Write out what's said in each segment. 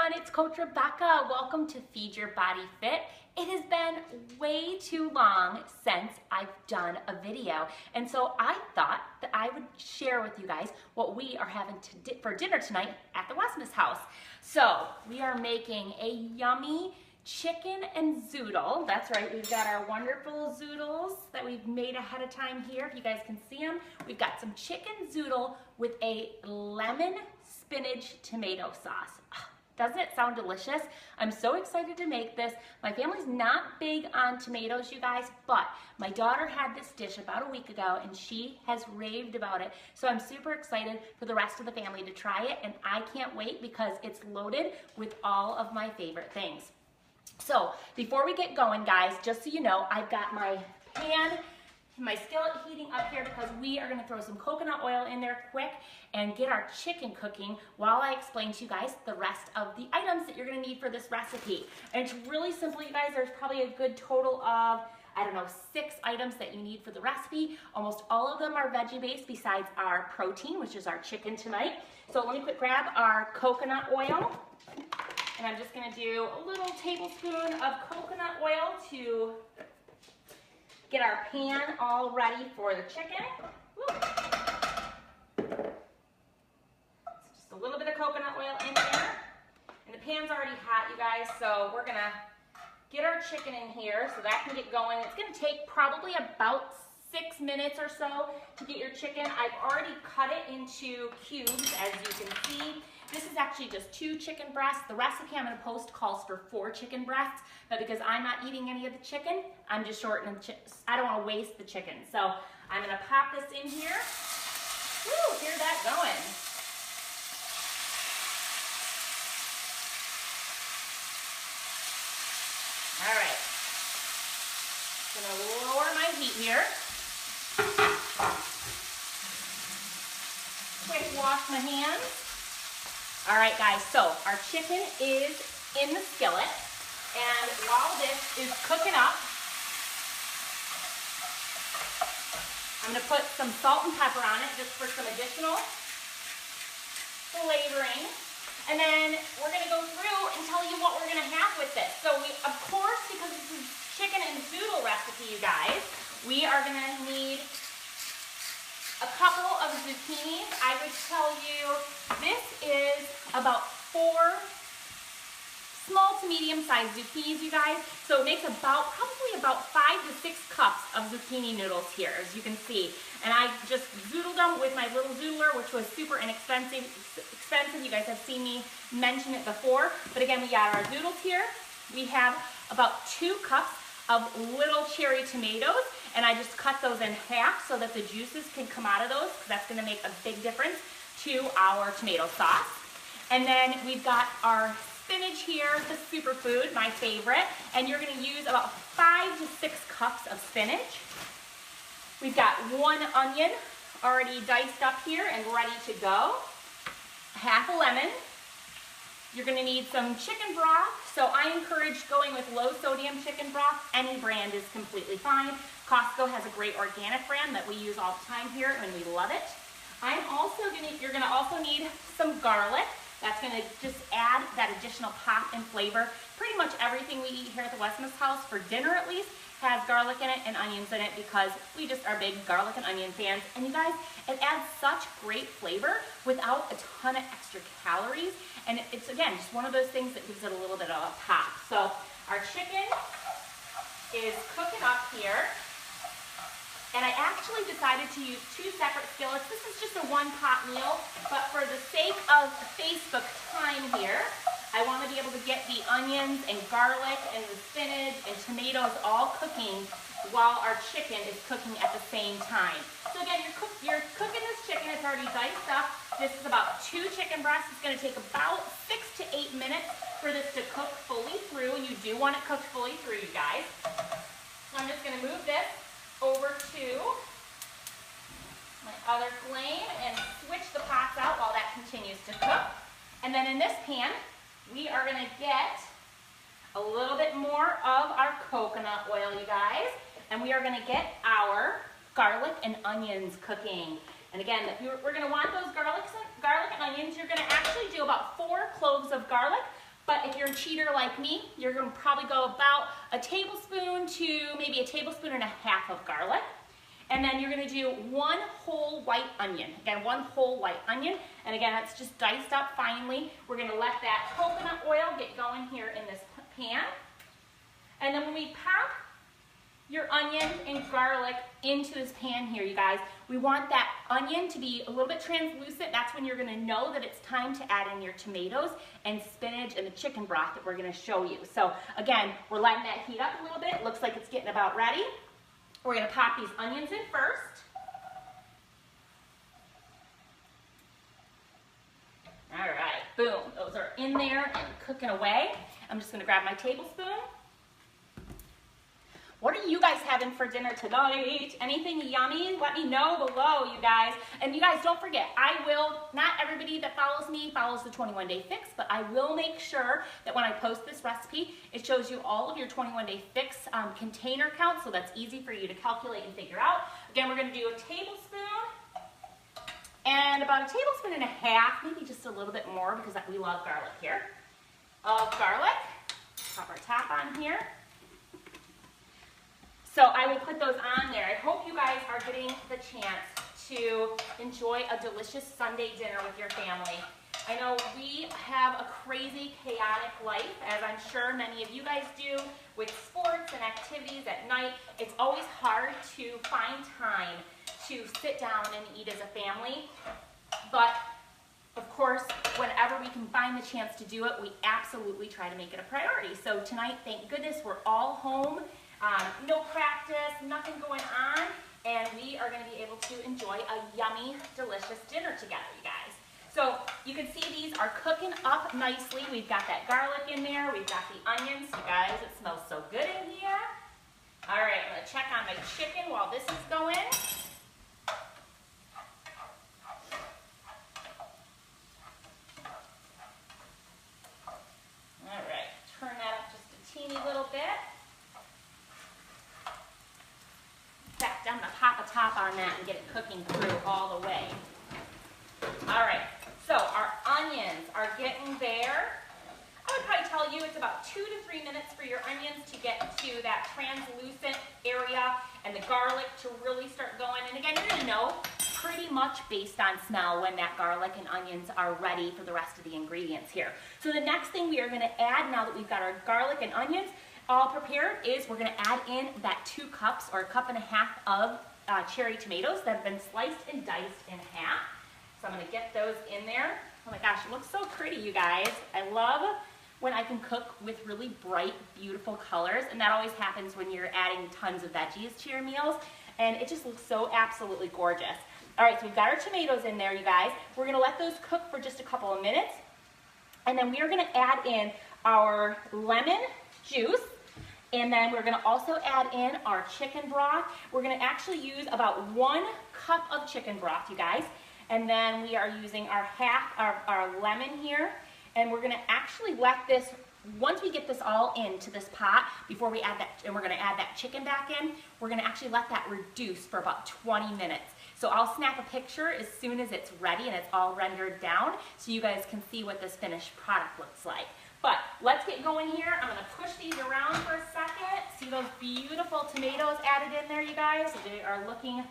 everyone, it's Coach Rebecca. Welcome to Feed Your Body Fit. It has been way too long since I've done a video, and so I thought that I would share with you guys what we are having for dinner tonight at the Westmas house. So we are making a yummy chicken and zoodle. That's right, we've got our wonderful zoodles that we've made ahead of time here, if you guys can see them. We've got some chicken zoodle with a lemon spinach tomato sauce. Doesn't it sound delicious? I'm so excited to make this. My family's not big on tomatoes, you guys, but my daughter had this dish about a week ago and she has raved about it. So I'm super excited for the rest of the family to try it, and I can't wait because it's loaded with all of my favorite things. So before we get going, guys, just so you know, I've got my pan, my skillet heating up here because we are going to throw some coconut oil in there quick and get our chicken cooking while I explain to you guys the rest of the items that you're going to need for this recipe. And it's really simple, you guys. There's probably a good total of, I don't know, 6 items that you need for the recipe. Almost all of them are veggie based besides our protein, which is our chicken tonight. So let me quick grab our coconut oil. And I'm just going to do a little tablespoon of coconut oil to get our pan all ready for the chicken. Just a little bit of coconut oil in there. And the pan's already hot, you guys, so we're going to get our chicken in here so that can get going. It's going to take probably about 6 minutes or so to get your chicken. I've already cut it into cubes, as you can see. This is actually just 2 chicken breasts. The recipe I'm going to post calls for 4 chicken breasts, but because I'm not eating any of the chicken, I'm just shortening the I don't want to waste the chicken. So I'm going to pop this in here. Woo, hear that going. All right. Going to lower my heat here. Quick wash my hands. All right, guys, so our chicken is in the skillet, and while this is cooking up, I'm gonna put some salt and pepper on it just for some additional flavoring, and then we're gonna go through and tell you what we're gonna have with this. So we, of course, because this is chicken and zoodle recipe, you guys, we are gonna need a couple of zucchinis. I would tell you this is about 4 small to medium-sized zucchinis, you guys. So it makes probably about 5 to 6 cups of zucchini noodles here, as you can see. And I just zoodled them with my little zoodler, which was super inexpensive. You guys have seen me mention it before. But again, we got our zoodles here. We have about 2 cups of little cherry tomatoes, and I just cut those in half so that the juices can come out of those, because that's going to make a big difference to our tomato sauce. And then we've got our spinach here, the superfood, my favorite, and you're going to use about 5 to 6 cups of spinach. We've got 1 onion already diced up here and ready to go, half a lemon. You're going to need some chicken broth, so I encourage going with low sodium chicken broth. Any brand is completely fine. Costco has a great organic brand that we use all the time here, and we love it. You're going to also need some garlic. That's going to just add that additional pop and flavor. Pretty much everything we eat here at the Westmas house, for dinner at least, has garlic in it and onions in it because we just are big garlic and onion fans. And you guys, it adds such great flavor without a ton of extra calories. And it's, again, just one of those things that gives it a little bit of a pop. So our chicken is cooking up here. And I actually decided to use 2 separate skillets. This is just a 1-pot meal, but for the sake of Facebook time here, I want to be able to get the onions and garlic and the spinach and tomatoes all cooking while our chicken is cooking at the same time. So again, you're cooking this chicken. It's already diced up. This is about 2 chicken breasts. It's going to take about 6 to 8 minutes for this to cook fully through. You do want it cooked fully through, you guys. So I'm just going to move this over to my other flame and switch the pots out while that continues to cook. And then in this pan, we are going to get a little bit more of our coconut oil, you guys, and we are going to get our garlic and onions cooking. And again, we're going to want those garlic and onions. You're going to actually do about 4 cloves of garlic, But if you're a cheater like me, you're gonna probably go about a tablespoon to maybe a tablespoon and a half of garlic. And then you're gonna do 1 whole white onion. Again, 1 whole white onion. And again, that's just diced up finely. We're gonna let that coconut oil get going here in this pan. And then when we pop your onion and garlic into this pan here, you guys, we want that onion to be a little bit translucent. That's when you're gonna know that it's time to add in your tomatoes and spinach and the chicken broth that we're gonna show you. So again, we're letting that heat up a little bit. Looks like it's getting about ready. We're gonna pop these onions in first. All right, boom, those are in there and cooking away. I'm just gonna grab my tablespoon. What are you guys having for dinner tonight? Anything yummy? Let me know below, you guys. And you guys, don't forget, not everybody that follows me follows the 21-day fix, but I will make sure that when I post this recipe, it shows you all of your 21-day fix container count, so that's easy for you to calculate and figure out. Again, we're gonna do a tablespoon and about a tablespoon and a half, maybe just a little bit more because we love garlic here, of garlic. Pop our top on here. So I will put those on there. I hope you guys are getting the chance to enjoy a delicious Sunday dinner with your family. I know we have a crazy, chaotic life, as I'm sure many of you guys do, with sports and activities at night. It's always hard to find time to sit down and eat as a family. But of course, whenever we can find the chance to do it, we absolutely try to make it a priority. So tonight, thank goodness, we're all home. No practice, nothing going on, and we are going to be able to enjoy a yummy, delicious dinner together, you guys. So you can see these are cooking up nicely. We've got that garlic in there. We've got the onions. You guys, it smells so good in here. All right, I'm going to check on my chicken while this is going. All right, turn that up just a teeny little bit. I'm going to pop a top on that and get it cooking through all the way. All right, so our onions are getting there. I would probably tell you it's about 2 to 3 minutes for your onions to get to that translucent area and the garlic to really start going. And again, you're going to know pretty much based on smell when that garlic and onions are ready for the rest of the ingredients here. So the next thing we are going to add, now that we've got our garlic and onions all prepared, is we're going to add in that 2 cups or 1.5 cups of cherry tomatoes that have been sliced and diced in half. So I'm going to get those in there. Oh my gosh, it looks so pretty, you guys. I love when I can cook with really bright, beautiful colors, and that always happens when you're adding tons of veggies to your meals, and it just looks so absolutely gorgeous. All right, so we've got our tomatoes in there, you guys. We're going to let those cook for just a couple of minutes, and then we are going to add in our lemon juice. And then we're going to also add in our chicken broth. We're going to actually use about 1 cup of chicken broth, you guys. And then we are using our lemon here. And we're going to actually let this, once we get this all into this pot, before we add that, and we're going to add that chicken back in, we're going to actually let that reduce for about 20 minutes. So I'll snap a picture as soon as it's ready and it's all rendered down so you guys can see what this finished product looks like. But let's get going here. I'm going to push these around for a second. See those beautiful tomatoes added in there, you guys? They are looking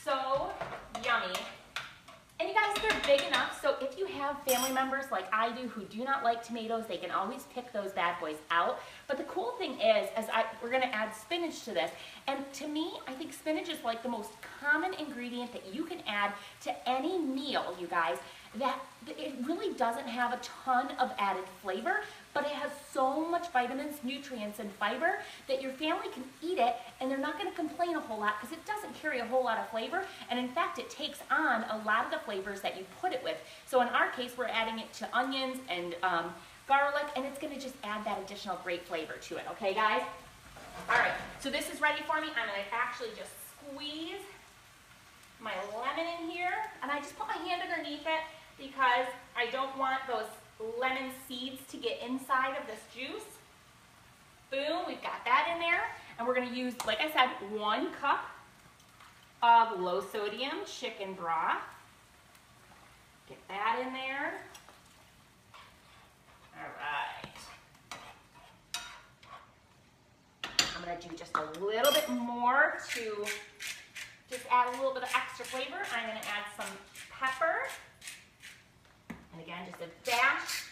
so yummy. And you guys, they're big enough, so if you have family members like I do who do not like tomatoes, they can always pick those bad boys out. But the cool thing is, we're going to add spinach to this. And to me, I think spinach is like the most common ingredient that you can add to any meal, you guys, that it really doesn't have a ton of added flavor, but it has so much vitamins, nutrients, and fiber that your family can eat it and they're not going to complain a whole lot because it doesn't carry a whole lot of flavor, and in fact it takes on a lot of the flavors that you put it with. So in our case, we're adding it to onions and garlic, and it's going to just add that additional great flavor to it. Okay, guys? All right, so this is ready for me. I'm going to actually just squeeze my lemon in here, and I just put my hand underneath it because I don't want those lemon seeds to get inside of this juice. Boom, we've got that in there. And we're going to use, like I said, 1 cup of low sodium chicken broth. Get that in there. All right. gonna do just a little bit more to just add a little bit of extra flavor. I'm gonna add some pepper. And again, just a dash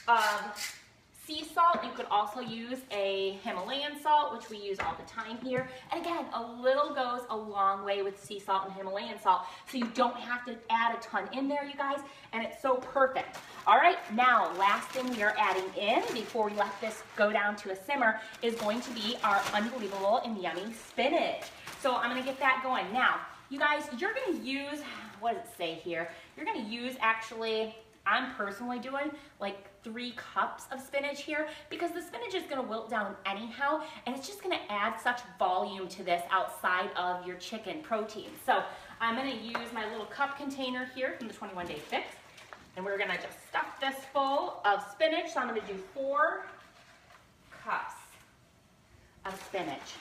of sea salt. You could also use a Himalayan salt, which we use all the time here. And again, a little goes a long way with sea salt and Himalayan salt, so you don't have to add a ton in there, you guys, and it's so perfect. All right, now, last thing we are adding in before we let this go down to a simmer is going to be our unbelievable and yummy spinach. So I'm gonna get that going. Now, you guys, you're gonna use, what does it say here? You're gonna use, actually, I'm personally doing like 3 cups of spinach here because the spinach is gonna wilt down anyhow, and it's just gonna add such volume to this outside of your chicken protein. So I'm gonna use my little cup container here from the 21 Day Fix, and we're gonna just stuff this full of spinach. So I'm gonna do 4 cups of spinach.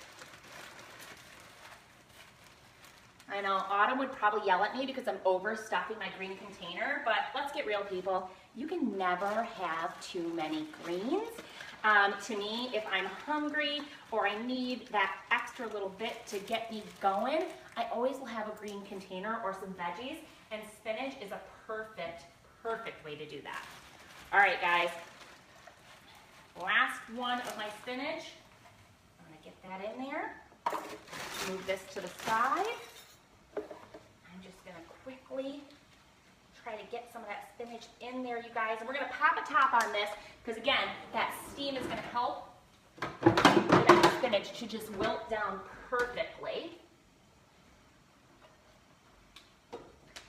I know Autumn would probably yell at me because I'm overstuffing my green container, but let's get real, people. You can never have too many greens. To me, if I'm hungry or I need that extra little bit to get me going, I always will have a green container or some veggies, and spinach is a perfect, perfect way to do that. All right, guys. Last one of my spinach. I'm gonna get that in there. Move this to the side. I'm just gonna quickly try to get some of that spinach in there, you guys. And we're gonna pop a top on this because, again, that steam is gonna help that spinach to just wilt down perfectly.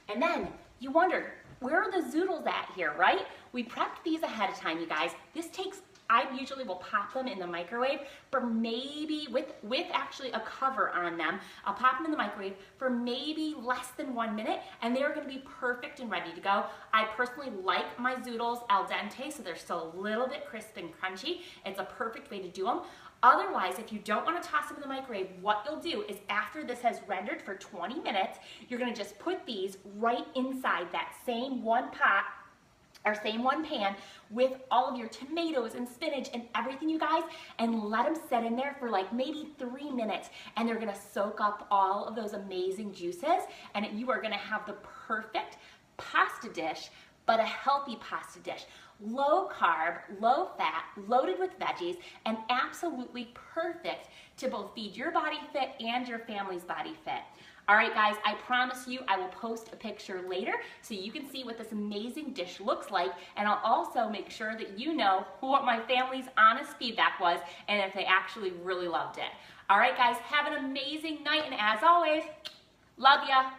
And then you wondered, where are the zoodles at here, right? We prepped these ahead of time, you guys. This takes, I usually will pop them in the microwave for maybe, with actually a cover on them, I'll pop them in the microwave for maybe less than 1 minute, and they're gonna be perfect and ready to go. I personally like my zoodles al dente, so they're still a little bit crisp and crunchy. It's a perfect way to do them. Otherwise, if you don't want to toss them in the microwave, what you'll do is after this has rendered for 20 minutes, you're gonna just put these right inside that same one pot or same one pan with all of your tomatoes and spinach and everything, you guys, and let them sit in there for like maybe 3 minutes, and they're gonna soak up all of those amazing juices, and you are gonna have the perfect pasta dish, but a healthy pasta dish. Low carb, low fat, loaded with veggies, and absolutely perfect to both feed your body fit and your family's body fit. All right, guys, I promise you I will post a picture later so you can see what this amazing dish looks like, and I'll also make sure that you know what my family's honest feedback was and if they actually really loved it. All right, guys, have an amazing night, and as always, love ya.